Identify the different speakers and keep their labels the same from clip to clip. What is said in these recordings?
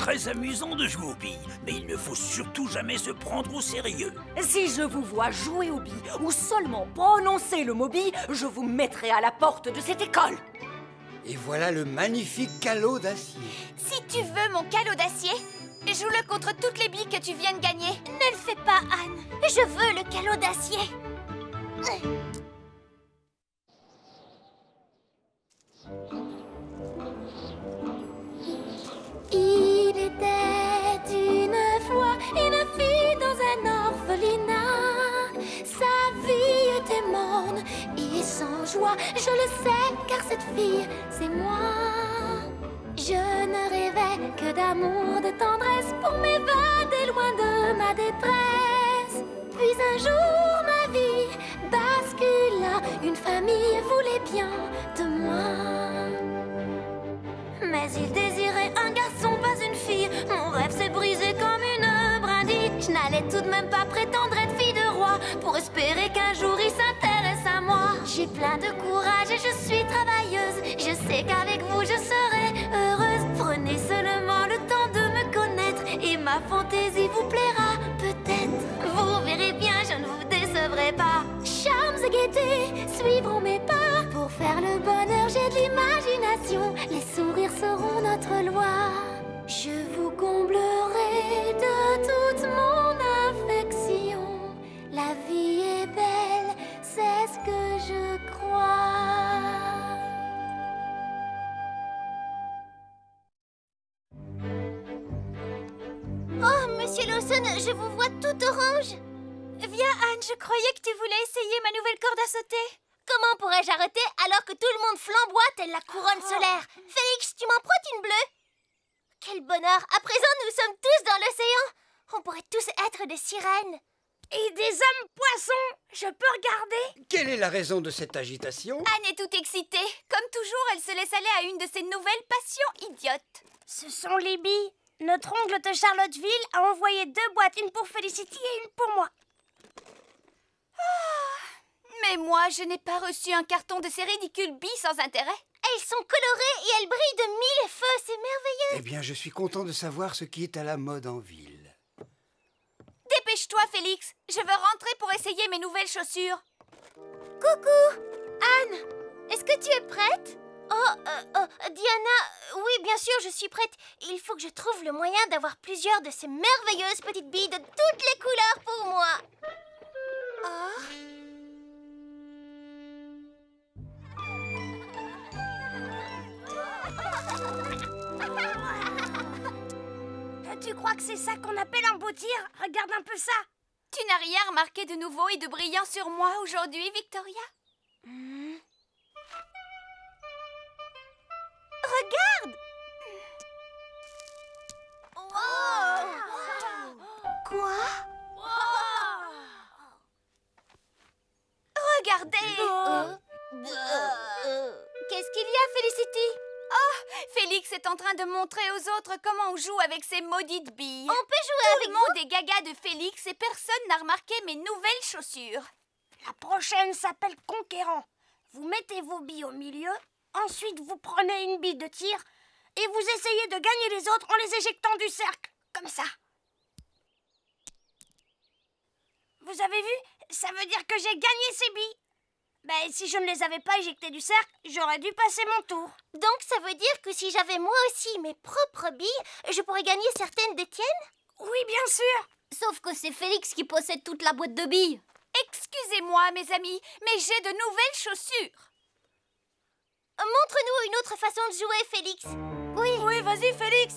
Speaker 1: très amusant de jouer aux billes, mais il ne faut surtout jamais se prendre au sérieux.
Speaker 2: Si je vous vois jouer aux billes ou seulement prononcer le mot bille, je vous mettrai à la porte de cette école.
Speaker 3: Et voilà le magnifique calot d'acier.
Speaker 4: Si tu veux mon calot d'acier, joue-le contre toutes les billes que tu viens de gagner. Ne le fais pas, Anne. Je veux le calot d'acier.
Speaker 5: Il était une fois une fille dans un orphelinat. Sa vie était morne et sans joie. Je le sais car cette fille, c'est moi. Je ne rêvais que d'amour, de tendresse pour m'évader loin de ma détresse. Puis un jour ma vie bascula. Une famille voulait bien de moi. Mais il désirait un garçon, pas une fille. Mon rêve s'est brisé comme une brindille. Je n'allais tout de même pas prétendre être fille de roi pour espérer qu'un jour il s'intéresse à moi. J'ai plein de courage et je suis travailleuse. Je sais qu'avec vous je serai heureuse. Prenez seulement le temps de me connaître et ma fantaisie vous plaira peut-être. Vous verrez bien, je ne vous décevrai pas. Charmes et gaieté suivront mes pas. Pour faire le bonheur, j'ai de l'imagination. Les sourires seront notre loi. Je vous comblerai de toute mon affection. La vie est belle, c'est ce que je crois.
Speaker 4: Oh, Monsieur Lawson, je vous vois tout orange. Viens, Anne, je croyais que tu voulais essayer ma nouvelle corde à sauter. Comment pourrais-je arrêter alors que tout le monde flamboie telle la couronne solaire? Félix, tu m'en prêtes une bleue? Quel bonheur! À présent, nous sommes tous dans l'océan. On pourrait tous être des sirènes.
Speaker 2: Et des hommes poissons, je peux regarder?
Speaker 3: Quelle est la raison de cette agitation?
Speaker 4: Anne est toute excitée. Comme toujours, elle se laisse aller à une de ses nouvelles passions idiotes.
Speaker 2: Ce sont les billes. Notre oncle de Charlottesville a envoyé 2 boîtes, une pour Felicity et une pour moi.
Speaker 4: Mais moi, je n'ai pas reçu un carton de ces ridicules billes sans intérêt. Elles sont colorées et elles brillent de 1000 feux, c'est merveilleux.
Speaker 3: Eh bien, je suis content de savoir ce qui est à la mode en ville.
Speaker 4: Dépêche-toi, Félix. Je veux rentrer pour essayer mes nouvelles chaussures. Coucou, Anne. Est-ce que tu es prête? Diana, oui, bien sûr, je suis prête. Il faut que je trouve le moyen d'avoir plusieurs de ces merveilleuses petites billes de toutes les couleurs pour moi.
Speaker 2: Tu crois que c'est ça qu'on appelle emboutir? Regarde un peu ça.
Speaker 4: Tu n'as rien remarqué de nouveau et de brillant sur moi aujourd'hui, Victoria? Regarde! Quoi? Regardez! Qu'est-ce qu'il y a, Felicity? Oh, Félix est en train de montrer aux autres comment on joue avec ces maudites billes. On peut jouer avec vous? Tout le monde est gaga de Félix et personne n'a remarqué mes nouvelles chaussures.
Speaker 2: La prochaine s'appelle Conquérant. Vous mettez vos billes au milieu, ensuite vous prenez une bille de tir et vous essayez de gagner les autres en les éjectant du cercle, comme ça. Vous avez vu? Ça veut dire que j'ai gagné ces billes. Ben, si je ne les avais pas éjectées du cercle, j'aurais dû passer mon tour.
Speaker 4: Donc ça veut dire que si j'avais moi aussi mes propres billes, je pourrais gagner certaines des tiennes?
Speaker 2: Oui, bien sûr.
Speaker 4: Sauf que c'est Félix qui possède toute la boîte de billes. Excusez-moi, mes amis, mais j'ai de nouvelles chaussures. Montre-nous une autre façon de jouer, Félix.
Speaker 2: Oui, vas-y, Félix.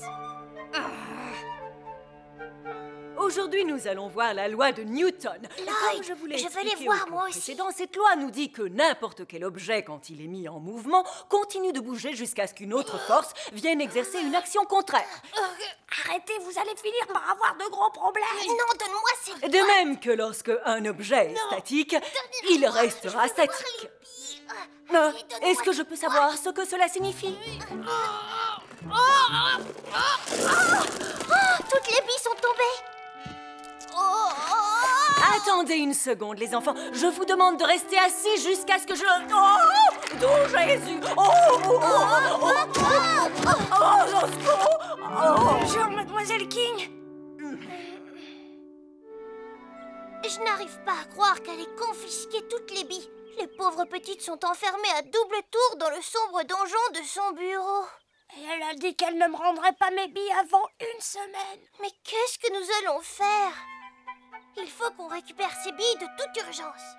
Speaker 2: Aujourd'hui, nous allons voir la loi de Newton.
Speaker 4: Lloyd,
Speaker 2: je voulais
Speaker 4: je veux les
Speaker 2: expliquer
Speaker 4: voir,
Speaker 2: au cours
Speaker 4: moi aussi.
Speaker 2: précédent, cette loi nous dit que n'importe quel objet, quand il est mis en mouvement, continue de bouger jusqu'à ce qu'une autre force vienne exercer une action contraire. Arrêtez, vous allez finir par avoir de gros problèmes.
Speaker 4: Non, donne-moi ces billes.
Speaker 2: De même que lorsque un objet est statique, il restera statique. Est-ce que je peux savoir ce que cela signifie?
Speaker 4: Toutes les billes sont tombées.
Speaker 2: Attendez une seconde, les enfants. Je vous demande de rester assis jusqu'à ce que je... Oh, Jésus! Au secours! Bonjour, Mademoiselle King.
Speaker 4: Je n'arrive pas à croire qu'elle ait confisqué toutes les billes. Les pauvres petites sont enfermées à double tour dans le sombre donjon de son bureau.
Speaker 2: Et elle a dit qu'elle ne me rendrait pas mes billes avant une semaine.
Speaker 4: Mais qu'est-ce que nous allons faire? Il faut qu'on récupère ces billes de toute urgence.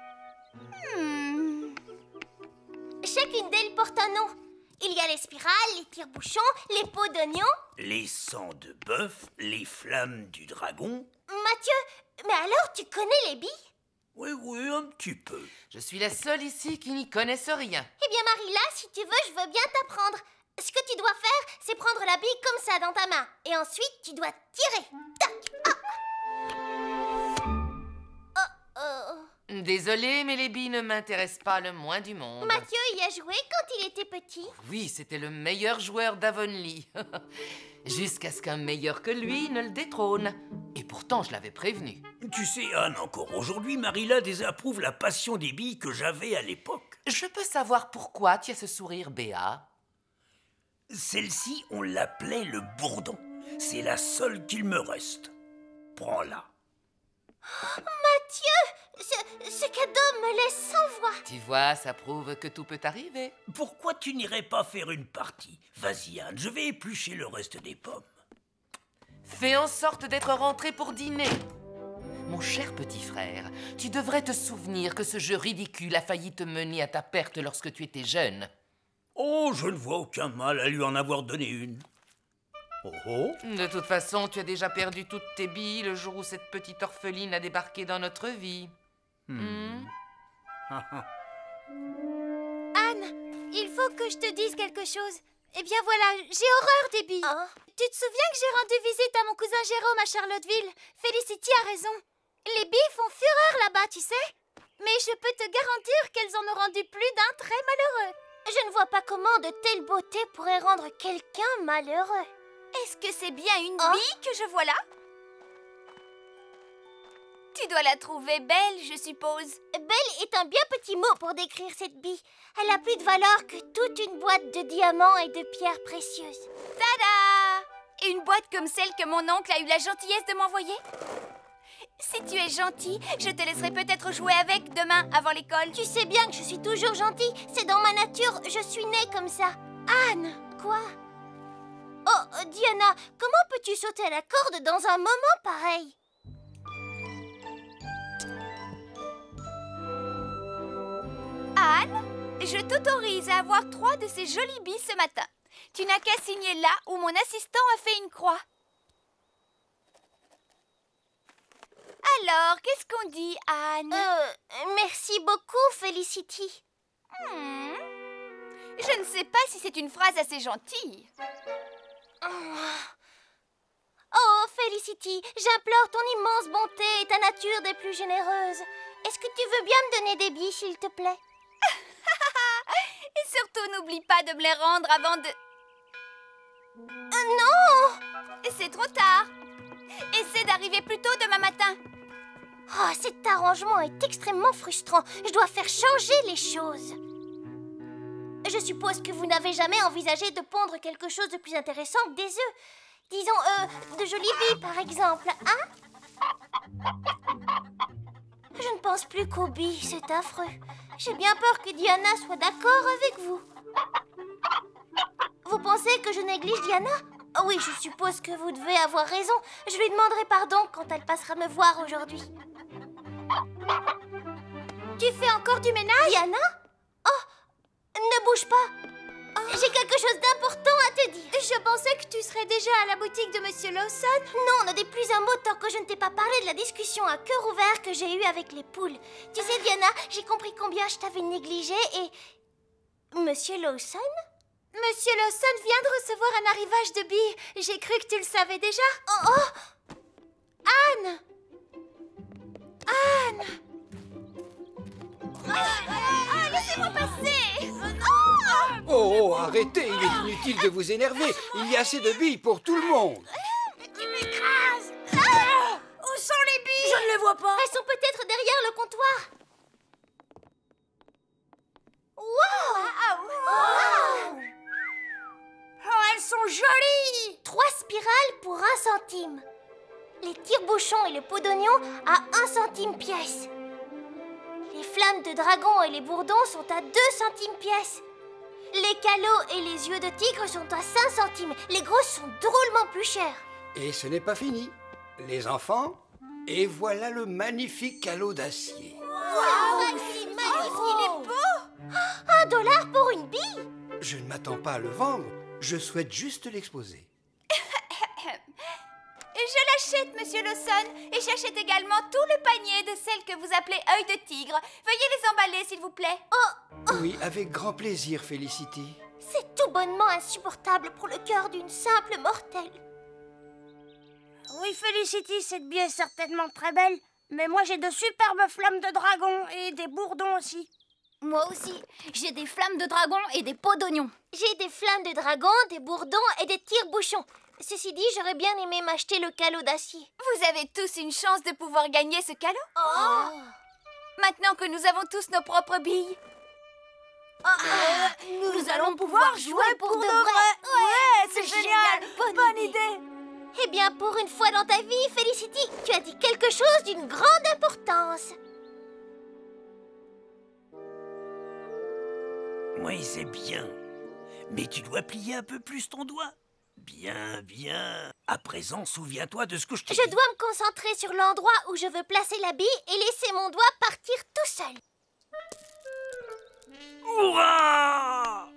Speaker 4: Chacune d'elles porte un nom. Il y a les spirales, les tire-bouchons, les pots d'oignon.
Speaker 1: Les sangs de bœuf, les flammes du dragon.
Speaker 4: Mathieu, mais alors tu connais les billes?
Speaker 1: Oui, un petit peu.
Speaker 6: Je suis la seule ici qui n'y connaisse rien.
Speaker 4: Eh bien Marilla, si tu veux, je veux bien t'apprendre. Ce que tu dois faire, c'est prendre la bille comme ça dans ta main. Et ensuite, tu dois tirer. Tac.
Speaker 6: Désolée, mais les billes ne m'intéressent pas le moins du monde.
Speaker 4: Mathieu y a joué quand il était petit.
Speaker 6: Oui, c'était le meilleur joueur d'Avonlea. Jusqu'à ce qu'un meilleur que lui ne le détrône. Et pourtant, je l'avais prévenu.
Speaker 1: Tu sais, Anne, encore aujourd'hui, Marilla désapprouve la passion des billes que j'avais à l'époque.
Speaker 6: Je peux savoir pourquoi tu as ce sourire béat?
Speaker 1: Celle-ci, on l'appelait le bourdon. C'est la seule qu'il me reste. Prends-la.
Speaker 4: Mathieu, ce cadeau me laisse sans voix.
Speaker 6: Tu vois, ça prouve que tout peut arriver.
Speaker 1: Pourquoi tu n'irais pas faire une partie? Vas-y, Anne, je vais éplucher le reste des pommes.
Speaker 6: Fais en sorte d'être rentré pour dîner. Mon cher petit frère, tu devrais te souvenir que ce jeu ridicule a failli te mener à ta perte lorsque tu étais jeune.
Speaker 1: Oh, je ne vois aucun mal à lui en avoir donné une. Oh.
Speaker 6: De toute façon, tu as déjà perdu toutes tes billes le jour où cette petite orpheline a débarqué dans notre vie.
Speaker 4: Anne, il faut que je te dise quelque chose. Eh bien voilà, j'ai horreur des billes. Tu te souviens que j'ai rendu visite à mon cousin Jérôme à Charlotteville? Felicity a raison. Les billes font fureur là-bas, tu sais. Mais je peux te garantir qu'elles en ont rendu plus d'un très malheureux. Je ne vois pas comment de telles beautés pourraient rendre quelqu'un malheureux.
Speaker 7: Est-ce que c'est bien une bille que je vois là? Tu dois la trouver belle, je suppose.
Speaker 4: Belle est un bien petit mot pour décrire cette bille. Elle a plus de valeur que toute une boîte de diamants et de pierres précieuses.
Speaker 7: Tada! Et une boîte comme celle que mon oncle a eu la gentillesse de m'envoyer? Si tu es gentil, je te laisserai peut-être jouer avec demain avant l'école.
Speaker 4: Tu sais bien que je suis toujours gentille. C'est dans ma nature, je suis née comme ça. Anne! Quoi? Oh, Diana, comment peux-tu sauter à la corde dans un moment pareil?
Speaker 7: Anne, je t'autorise à avoir 3 de ces jolies billes ce matin. Tu n'as qu'à signer là où mon assistant a fait une croix. Alors, qu'est-ce qu'on dit, Anne?
Speaker 4: Merci beaucoup, Felicity.
Speaker 7: Je ne sais pas si c'est une phrase assez gentille.
Speaker 4: Oh, Felicity, j'implore ton immense bonté et ta nature des plus généreuses. Est-ce que tu veux bien me donner des billes, s'il te plaît?
Speaker 7: Et surtout, n'oublie pas de me les rendre avant de...
Speaker 4: Non!
Speaker 7: C'est trop tard. Essaie d'arriver plus tôt demain matin.
Speaker 4: Oh, cet arrangement est extrêmement frustrant. Je dois faire changer les choses. Je suppose que vous n'avez jamais envisagé de pondre quelque chose de plus intéressant que des œufs. Disons, de jolies billes, par exemple, hein? Je ne pense plus qu'aux billes, c'est affreux. J'ai bien peur que Diana soit d'accord avec vous. Vous pensez que je néglige Diana? Oui, je suppose que vous devez avoir raison. Je lui demanderai pardon quand elle passera me voir aujourd'hui. Tu fais encore du ménage? Diana? Oh, ne bouge pas. J'ai quelque chose d'important à te dire. Je pensais que tu serais déjà à la boutique de Monsieur Lawson. Non, ne dis plus un mot tant que je ne t'ai pas parlé de la discussion à cœur ouvert que j'ai eue avec les poules. Tu sais, Diana, j'ai compris combien je t'avais négligée et... Monsieur Lawson? Monsieur Lawson vient de recevoir un arrivage de billes. J'ai cru que tu le savais déjà. Anne! Anne!
Speaker 7: Laissez-moi passer!
Speaker 3: Oh, arrêtez, il est inutile de vous énerver. Il y a assez de billes pour tout le monde.
Speaker 7: Tu m'écrases! Où sont les billes?
Speaker 2: Je ne les vois pas.
Speaker 4: Elles sont peut-être derrière le comptoir. Wow!
Speaker 7: Oh, elles sont jolies!
Speaker 4: 3 spirales spirale pour 1 centime. Les tire-bouchons et les pots d'oignon à 1 centime pièce. Les flammes de dragon et les bourdons sont à 2 centimes pièce. Les calots et les yeux de tigre sont à 5 centimes. Les grosses sont drôlement plus chères.
Speaker 3: Et ce n'est pas fini. Les enfants, et voilà le magnifique calot d'acier.
Speaker 4: Wow, c'est magnifique, il est beau. $1 pour une bille?
Speaker 3: Je ne m'attends pas à le vendre, je souhaite juste l'exposer.
Speaker 7: Je l'achète, Monsieur Lawson, et j'achète également tout le panier de celles que vous appelez œil de tigre. Veuillez les emballer, s'il vous plaît.
Speaker 3: Oui, avec grand plaisir, Felicity.
Speaker 4: C'est tout bonnement insupportable pour le cœur d'une simple mortelle.
Speaker 8: Oui, Felicity, cette bille est certainement très belle, mais moi j'ai de superbes flammes de dragon et des bourdons aussi.
Speaker 7: Moi aussi, j'ai des flammes de dragon et des pots d'oignon.
Speaker 4: J'ai des flammes de dragon, des bourdons et des tire-bouchons. Ceci dit, j'aurais bien aimé m'acheter le calot d'acier.
Speaker 7: Vous avez tous une chance de pouvoir gagner ce calot. Maintenant que nous avons tous nos propres billes.
Speaker 8: Nous allons pouvoir jouer pour de vrai. Ouais, c'est génial. Bonne idée.
Speaker 4: Eh bien, pour une fois dans ta vie, Felicity, tu as dit quelque chose d'une grande importance.
Speaker 1: Oui, c'est bien. Mais tu dois plier un peu plus ton doigt. Bien, bien. À présent, souviens-toi de ce que je t'ai dit.
Speaker 4: Je dois me concentrer sur l'endroit où je veux placer la bille et laisser mon doigt partir tout seul.
Speaker 1: Hurrah!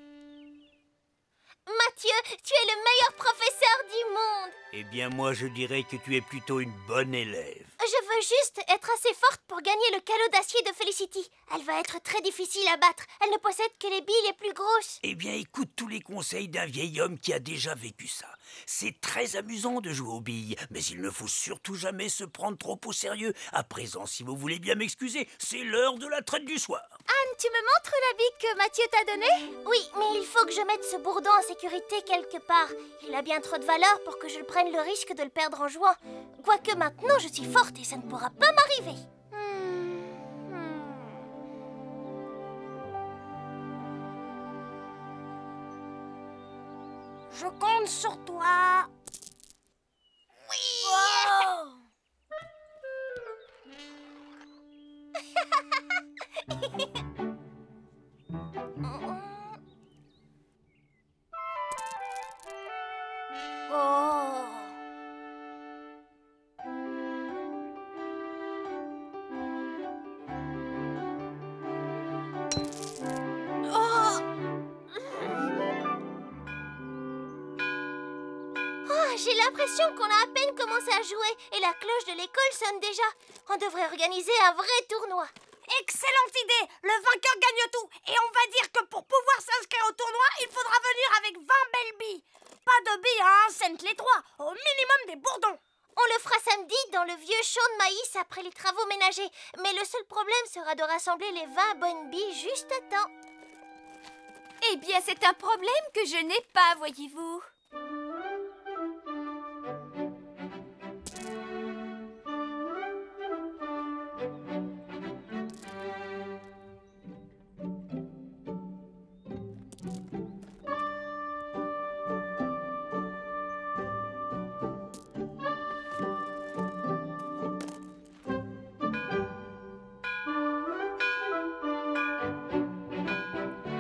Speaker 4: Mathieu, tu es le meilleur professeur du monde.
Speaker 1: Eh bien, moi, je dirais que tu es plutôt une bonne élève.
Speaker 4: Je veux juste être assez forte pour gagner le calot d'acier de Felicity. Elle va être très difficile à battre. Elle ne possède que les billes les plus grosses.
Speaker 1: Eh bien, écoute tous les conseils d'un vieil homme qui a déjà vécu ça. C'est très amusant de jouer aux billes, mais il ne faut surtout jamais se prendre trop au sérieux. À présent, si vous voulez bien m'excuser, c'est l'heure de la traite du soir.
Speaker 4: Anne, tu me montres la bille que Mathieu t'a donnée? Oui, mais il faut que je mette ce bourdon en sécurité quelque part. Il a bien trop de valeur pour que je prenne le risque de le perdre en jouant. Quoique maintenant, je suis forte et ça ne pourra pas m'arriver.
Speaker 8: Je compte sur toi.
Speaker 4: J'ai l'impression qu'on a à peine commencé à jouer et la cloche de l'école sonne déjà. On devrait organiser un vrai tournoi.
Speaker 8: Excellente idée. Le vainqueur gagne tout. Et on va dire que pour pouvoir s'inscrire au tournoi, il faudra venir avec 20 belles billes. Pas de billes à 1 cent les 3. Au minimum des bourdons.
Speaker 4: On le fera samedi dans le vieux champ de maïs après les travaux ménagers. Mais le seul problème sera de rassembler les 20 bonnes billes juste à temps.
Speaker 7: Eh bien, c'est un problème que je n'ai pas, voyez-vous.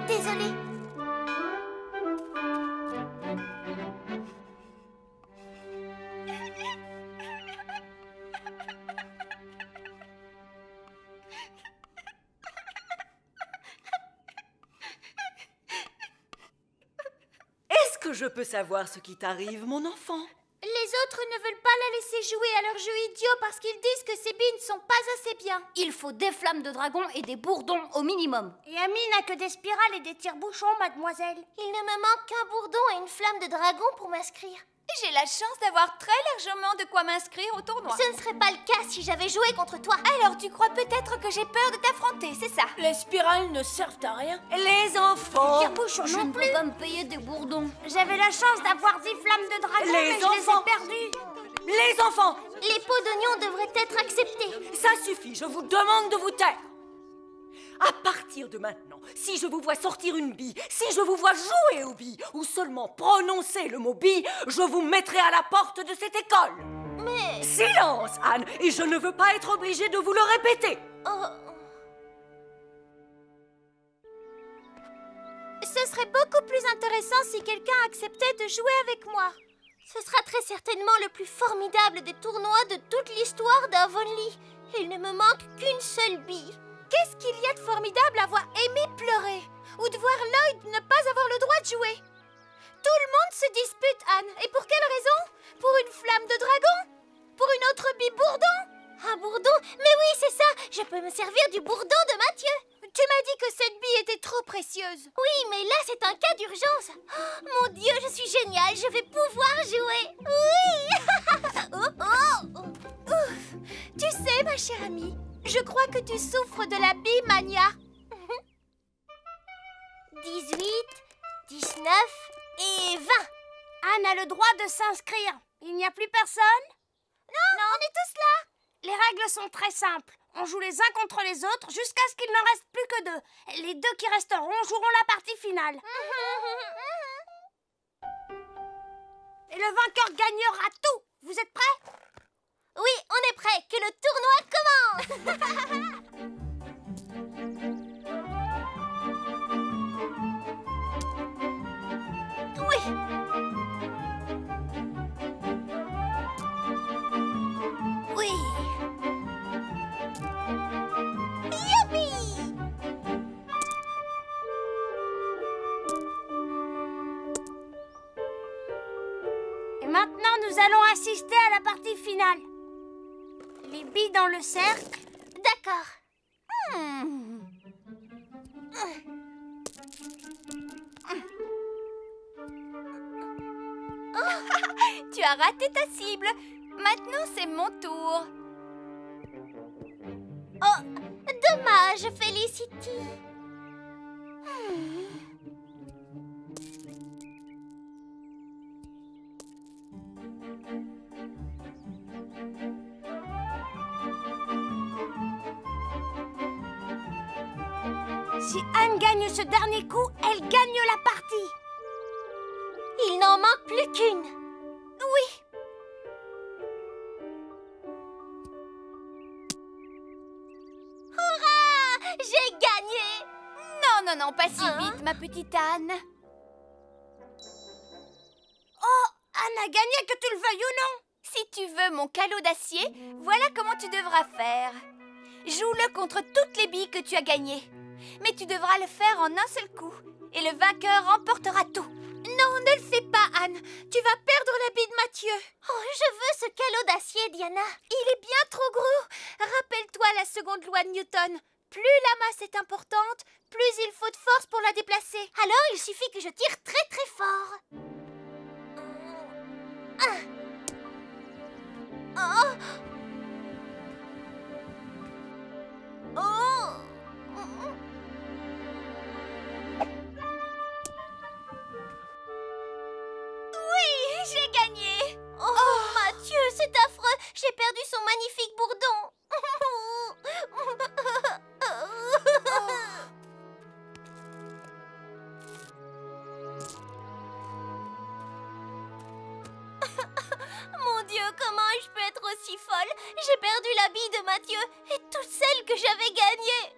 Speaker 4: Désolée.
Speaker 2: Est-ce que je peux savoir ce qui t'arrive, mon enfant?
Speaker 4: Les autres ne veulent pas la laisser jouer à leur jeu idiot parce qu'ils disent que ces billes ne sont pas assez bien.
Speaker 7: Il faut des flammes de dragon et des bourdons au minimum.
Speaker 8: Et Ami n'a que des spirales et des tire-bouchons, mademoiselle.
Speaker 4: Il ne me manque qu'un bourdon et une flamme de dragon pour m'inscrire.
Speaker 7: J'ai la chance d'avoir très largement de quoi m'inscrire au tournoi.
Speaker 4: Ce ne serait pas le cas si j'avais joué contre toi.
Speaker 7: Alors tu crois peut-être que j'ai peur de t'affronter, c'est ça?
Speaker 2: Les spirales ne servent à rien. Les enfants!
Speaker 8: Tire-bouchons
Speaker 7: Je
Speaker 8: non
Speaker 7: ne
Speaker 8: plus.
Speaker 7: peux pas me payer des bourdons.
Speaker 8: J'avais la chance d'avoir 10 flammes de dragon,
Speaker 2: Les
Speaker 8: mais je les
Speaker 2: enfants.
Speaker 8: ai perdues.
Speaker 2: Les enfants!
Speaker 4: Les pots d'oignon devraient être acceptés.
Speaker 2: Ça suffit, je vous demande de vous taire. À partir de maintenant, si je vous vois sortir une bille, si je vous vois jouer aux billes, ou seulement prononcer le mot bille, je vous mettrai à la porte de cette école.
Speaker 4: Mais...
Speaker 2: Silence, Anne, et je ne veux pas être obligée de vous le répéter.
Speaker 4: Ce serait beaucoup plus intéressant si quelqu'un acceptait de jouer avec moi. Ce sera très certainement le plus formidable des tournois de toute l'histoire d'Avonlea. Il ne me manque qu'une seule bille. Qu'est-ce qu'il y a de formidable à voir Amy pleurer ou de voir Lloyd ne pas avoir le droit de jouer? Tout le monde se dispute, Anne. Et pour quelle raison? Pour une flamme de dragon? Pour une autre bille bourdon? Un bourdon? Mais oui, c'est ça. Je peux me servir du bourdon de Mathieu. Tu m'as dit que cette bille était trop précieuse. Oui, mais là, c'est un cas d'urgence. Oh, mon Dieu, je suis géniale. Je vais pouvoir jouer. Oui. Ouf. Tu sais, ma chère amie, je crois que tu souffres de la bille-mania. 18, 19 et 20.
Speaker 8: Anne a le droit de s'inscrire. Il n'y a plus personne?
Speaker 4: Non, on est tous là.
Speaker 8: Les règles sont très simples. On joue les uns contre les autres jusqu'à ce qu'il n'en reste plus que 2. Les 2 qui resteront joueront la partie finale. Et le vainqueur gagnera tout. Vous êtes prêts?
Speaker 4: Oui, on est prêts. Que le tournoi commence. Oui. Youpi!
Speaker 8: Et maintenant, nous allons assister à la partie finale. Les billes dans le cercle.
Speaker 4: D'accord.
Speaker 7: Tu as raté ta cible. Maintenant, c'est mon tour.
Speaker 4: Oh, dommage, Felicity.
Speaker 8: Si Anne gagne ce dernier coup, elle gagne la partie.
Speaker 4: Il n'en manque plus qu'une. Oui. Hurrah! J'ai gagné.
Speaker 7: Non, pas si vite, ma petite Anne.
Speaker 8: Oh, Anne a gagné, que tu le veuilles ou non.
Speaker 7: Si tu veux mon calot d'acier, voilà comment tu devras faire. Joue-le contre toutes les billes que tu as gagnées. Mais tu devras le faire en un seul coup. Et le vainqueur remportera tout.
Speaker 4: Non, ne le fais pas, Anne. Tu vas perdre la bille de Mathieu. Oh, je veux ce calot d'acier, Diana. Il est bien trop gros. Rappelle-toi la seconde loi de Newton. Plus la masse est importante, plus il faut de force pour la déplacer. Alors, il suffit que je tire très très fort. Oui, j'ai gagné. Oh, Mathieu, c'est affreux. J'ai perdu son magnifique bourdon. Mon Dieu, comment je peux être aussi folle? J'ai perdu la bille de Mathieu et toutes celles que j'avais gagnées.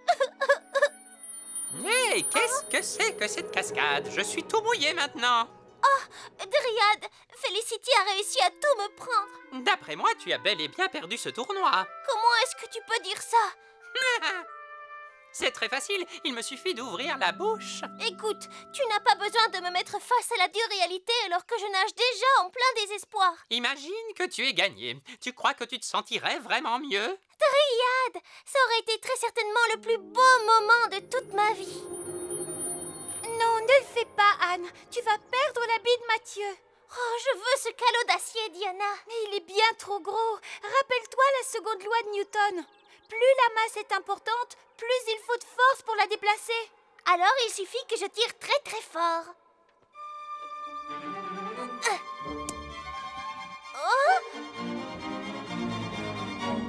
Speaker 9: Hé, qu'est-ce que c'est que cette cascade? Je suis tout mouillé maintenant.
Speaker 4: Oh, Dryad, Felicity a réussi à tout me prendre.
Speaker 9: D'après moi, tu as bel et bien perdu ce tournoi.
Speaker 4: Comment est-ce que tu peux dire ça?
Speaker 9: C'est très facile, il me suffit d'ouvrir la bouche.
Speaker 4: Écoute, tu n'as pas besoin de me mettre face à la dure réalité alors que je nage déjà en plein désespoir.
Speaker 9: Imagine que tu aies gagné. Tu crois que tu te sentirais vraiment mieux?
Speaker 4: Dryad, ça aurait été très certainement le plus beau moment de toute ma vie.
Speaker 7: Non, ne le fais pas, Anne. Tu vas perdre la bille de Mathieu.
Speaker 4: Oh, je veux ce calot d'acier, Diana.
Speaker 7: Mais il est bien trop gros. Rappelle-toi la seconde loi de Newton. Plus la masse est importante, plus il faut de force pour la déplacer.
Speaker 4: Alors, il suffit que je tire très très fort. Oh!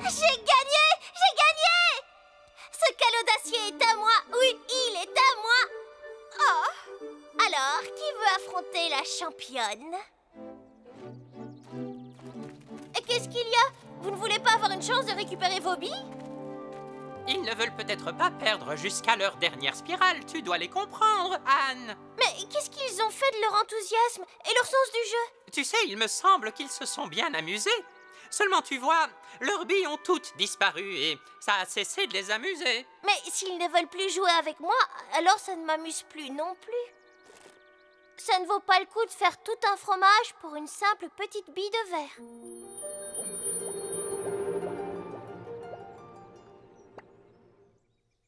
Speaker 4: J'ai gagné! J'ai gagné! Ce calot d'acier est à moi. Oui, il est à moi. Oh. Alors, qui veut affronter la championne? Qu'est-ce qu'il y a? Vous ne voulez pas avoir une chance de récupérer vos billes?
Speaker 9: Ils ne veulent peut-être pas perdre jusqu'à leur dernière spirale. Tu dois les comprendre, Anne.
Speaker 4: Mais qu'est-ce qu'ils ont fait de leur enthousiasme et leur sens du jeu?
Speaker 9: Tu sais, il me semble qu'ils se sont bien amusés. Seulement, tu vois, leurs billes ont toutes disparu et ça a cessé de les amuser.
Speaker 4: Mais s'ils ne veulent plus jouer avec moi, alors ça ne m'amuse plus non plus. Ça ne vaut pas le coup de faire tout un fromage pour une simple petite bille de verre.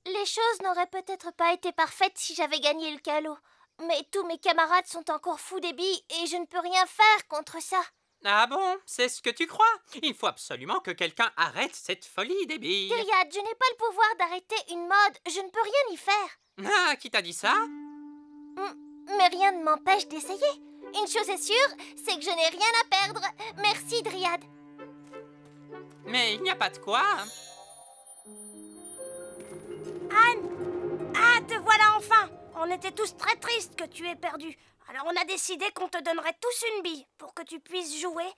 Speaker 4: Les choses n'auraient peut-être pas été parfaites si j'avais gagné le calot. Mais tous mes camarades sont encore fous des billes et je ne peux rien faire contre ça.
Speaker 9: Ah bon, c'est ce que tu crois? Il faut absolument que quelqu'un arrête cette folie des billes.
Speaker 4: Dryad, je n'ai pas le pouvoir d'arrêter une mode. Je ne peux rien y faire.
Speaker 9: Ah, qui t'a dit ça?
Speaker 4: Mais rien ne m'empêche d'essayer. Une chose est sûre, c'est que je n'ai rien à perdre. Merci, Dryad.
Speaker 9: Mais il n'y a pas de quoi.
Speaker 8: Anne! Ah, te voilà enfin! On était tous très tristes que tu aies perdu. Alors on a décidé qu'on te donnerait tous une bille pour que tu puisses jouer.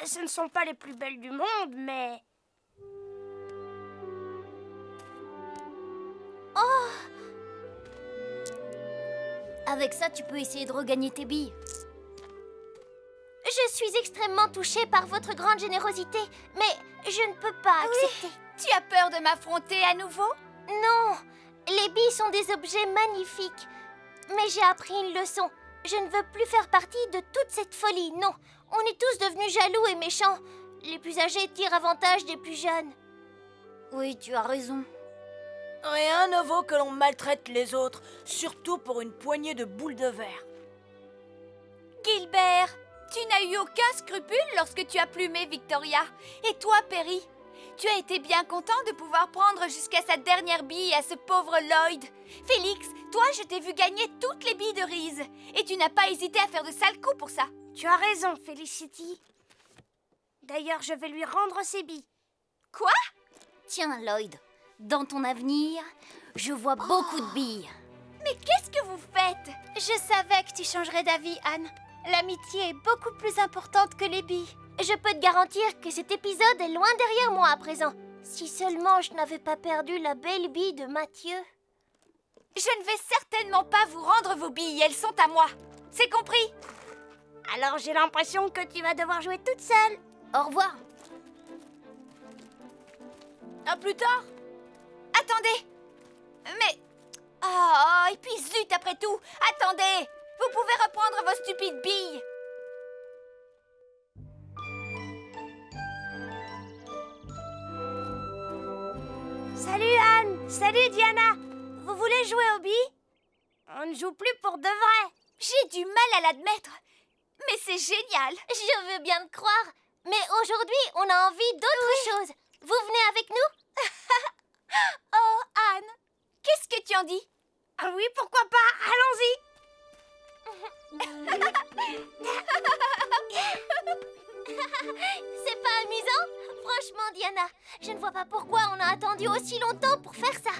Speaker 8: Ce ne sont pas les plus belles du monde, mais...
Speaker 4: Oh! Avec ça, tu peux essayer de regagner tes billes. Je suis extrêmement touchée par votre grande générosité, mais je ne peux pas accepter.
Speaker 7: Tu as peur de m'affronter à nouveau?
Speaker 4: Non, les billes sont des objets magnifiques. Mais j'ai appris une leçon. Je ne veux plus faire partie de toute cette folie, non. On est tous devenus jaloux et méchants. Les plus âgés tirent avantage des plus jeunes. Oui, tu as raison.
Speaker 2: Rien ne vaut que l'on maltraite les autres, surtout pour une poignée de boules de verre.
Speaker 7: Gilbert, tu n'as eu aucun scrupule lorsque tu as plumé Victoria. Et toi, Perry, tu as été bien content de pouvoir prendre jusqu'à sa dernière bille à ce pauvre Lloyd. Félix, toi, je t'ai vu gagner toutes les billes de Reese. Et tu n'as pas hésité à faire de sales coups pour ça.
Speaker 8: Tu as raison, Felicity. D'ailleurs, je vais lui rendre ses billes.
Speaker 7: Quoi?
Speaker 4: Tiens, Lloyd, dans ton avenir, je vois beaucoup de billes.
Speaker 7: Mais qu'est-ce que vous faites?
Speaker 4: Je savais que tu changerais d'avis, Anne. L'amitié est beaucoup plus importante que les billes. Je peux te garantir que cet épisode est loin derrière moi à présent. Si seulement je n'avais pas perdu la belle bille de Mathieu.
Speaker 7: Je ne vais certainement pas vous rendre vos billes, elles sont à moi. C'est compris?
Speaker 8: Alors j'ai l'impression que tu vas devoir jouer toute seule.
Speaker 4: Au revoir.
Speaker 2: À plus tard.
Speaker 7: Attendez. Mais... Oh, et puis zut après tout. Attendez. Vous pouvez reprendre vos stupides billes.
Speaker 8: Salut Anne. Salut Diana. Vous voulez jouer aux billes? On ne joue plus pour de vrai.
Speaker 7: J'ai du mal à l'admettre. Mais c'est génial.
Speaker 4: Je veux bien te croire. Mais aujourd'hui, on a envie d'autre chose. Vous venez avec nous?
Speaker 7: Oh, Anne. Qu'est-ce que tu en dis?
Speaker 8: Ah oui, pourquoi pas? Allons-y.
Speaker 4: C'est pas amusant? Franchement, Diana, je ne vois pas pourquoi on a attendu aussi longtemps pour faire ça.